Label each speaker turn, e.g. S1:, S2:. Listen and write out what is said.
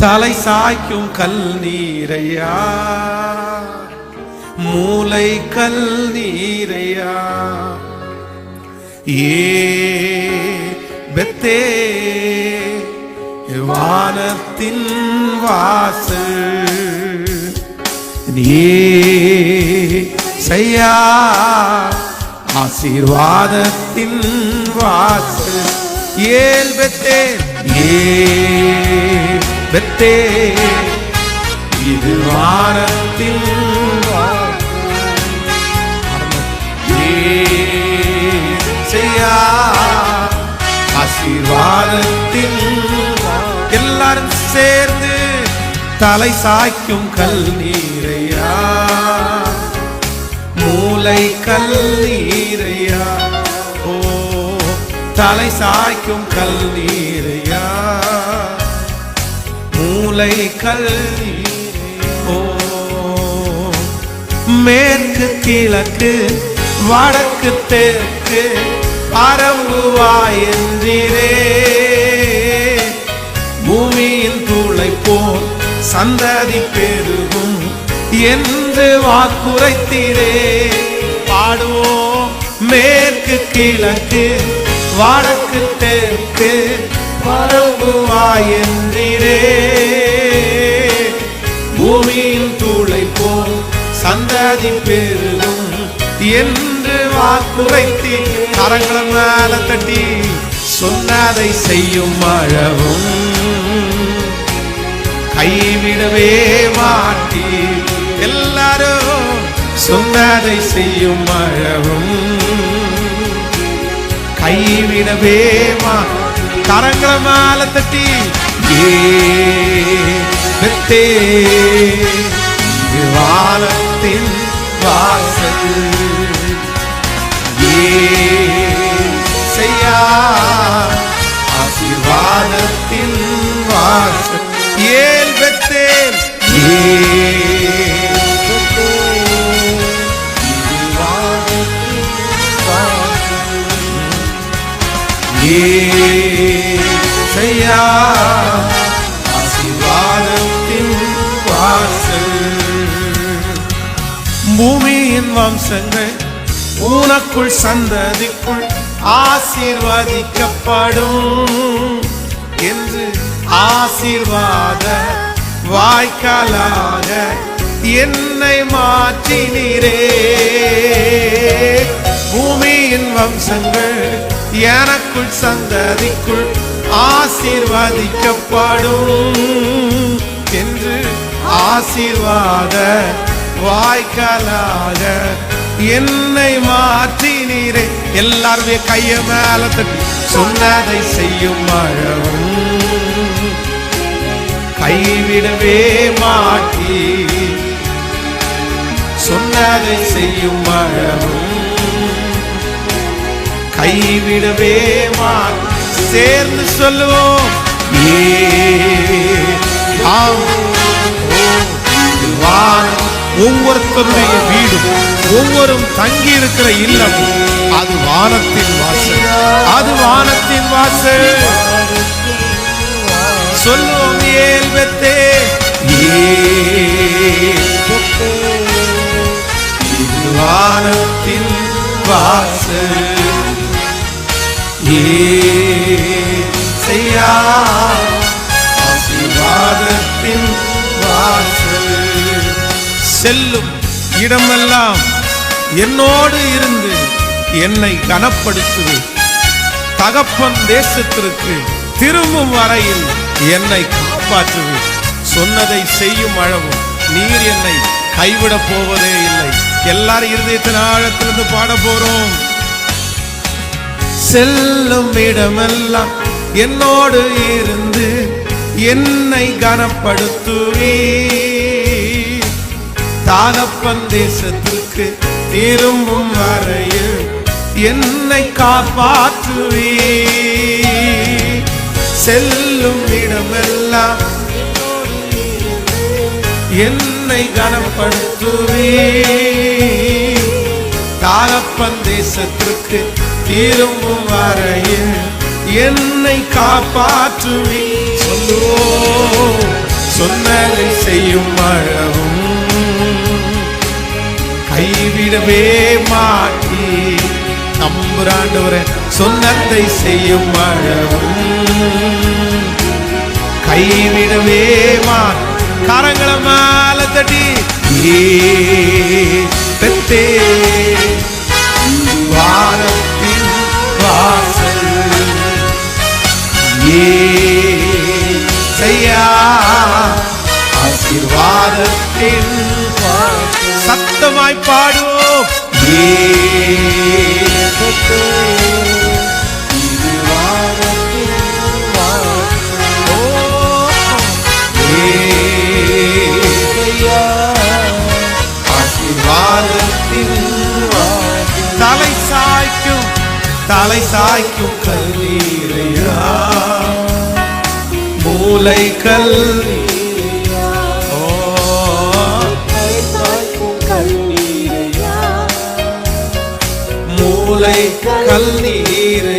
S1: தலை சாய்க்கும் கல் நீரையா, மூளை கல் நீரையா. பெத்தே வானத்தின் வாசல் செய்யா, ஆசீர்வாதத்தின் வாசல். ஏல் பெத்தே பெத்தே இது வானத்தின் செய்யா, ஆசீர்வாதத்தின். எல்லாரும் சேர்ந்து தலை சாய்க்கும் கல் நீரையா, மூளை கல் நீரையா. ஓ தலை சாய்க்கும் கல் நீரையா, மூளை கல். ஓ மேற்கு கிழக்கு வடக்கு தெற்கு பரவுவாய் என்றீரே, பூமியின் தூளை போல் சந்ததி பெருகும் என்று வாக்குரைத்தீரே. பாடுவோம் மேற்கு கிழக்கு வடக்கு தெற்கு பரவுவாய் என்றீரே, பூமியின் தூளை போல் சந்ததி பெருகும் என்று வாக்குரைத்தி. கரங்களை மேல தட்டி சொன்னதை செய்யும் அழவும் கைவிடவே மாட்டி. எல்லாரும் சொன்னதை செய்யும் அழவும் கைவிடவே மாட்டி. கரங்களை மேல தட்டி பெத்தே வானத்தின் வாசல் செய்யா, ஆசீர்வாதத்தின் வாசல். ஏல் பெத்தேல் செய்யா, ஆசீர்வாதத்தின் வாசல். பூமியின் வம்சங்கள் உனக்குள் சந்ததிக்குள் ஆசீர்வதிக்கப்படும் என்று ஆசீர்வாத வாய்க்காலாக என்னை மாற்றினீரே. பூமியின் வம்சங்கள் எனக்குள் சந்ததிக்குள் ஆசீர்வதிக்கப்படும் என்று ஆசீர்வாத வாய்க்காலாக என்னை மாற்றினீரே. எல்லாருமே கைய மேல தட்டி சொன்னதை செய்யும் அழவும் கைவிடவே மாட்டி. சொன்னதை செய்யும் அழவும் கைவிடவே மாட்டி. சேர்ந்து சொல்லுவோம் ஒவ்வொருத்தருடைய வீடும் ஒவ்வொரும் தங்கி இருக்கிற இல்லம் அது வானத்தின் வாசல், அது வானத்தின் வாசல். சொல்லுவோம் ஏல் பெத்தே இது வானத்தின் வாசல் செய்யா, ஆசீர்வாதத்தின் வாசல். செல்லும் இடமெல்லாம் என்னோடு இருந்து என்னை கனப்படுத்துது. தகப்பன் தேசத்திற்கு திரும்பும் வரையில் என்னை காப்பாற்றுது. சொன்னதை செய்யும் அளவும் நீர் என்னை கைவிட போவதே இல்லை. எல்லாரும் இருதயத்தின் ஆழத்திலிருந்து பாட போறோம். செல்லும் இடமெல்லாம் என்னோடு இருந்து என்னை கனப்படுத்துவே, தகப்பன் தேசத்திற்கு திரும்பும் வரையில் என்னை காப்பாற்றுவே. செல்லும் இடமெல்லாம் என்னை கனப்படுத்துவே, தகப்பன் தேசத்திற்கு திரும்பும் வரையில் என்னை காப்பாற்றுவே. சொல்லுவோம் சொன்னதை செய்யும் அளவும் கைவிடவே மாட்டி நம்புறாண்டவரே சொன்னதை செய்யும் அளவும் கைவிடவே மாட்டி கரங்கள மேல தட்டி பெத்தே வானத்தின் வாசல் செய்யா ஆசீர்வாதத்தின் சத்தமாய் பாடுவோம் தலை சாய்க்கும் கல்லீரையா மூளை கல்லீரையா மூளை கல்லீரை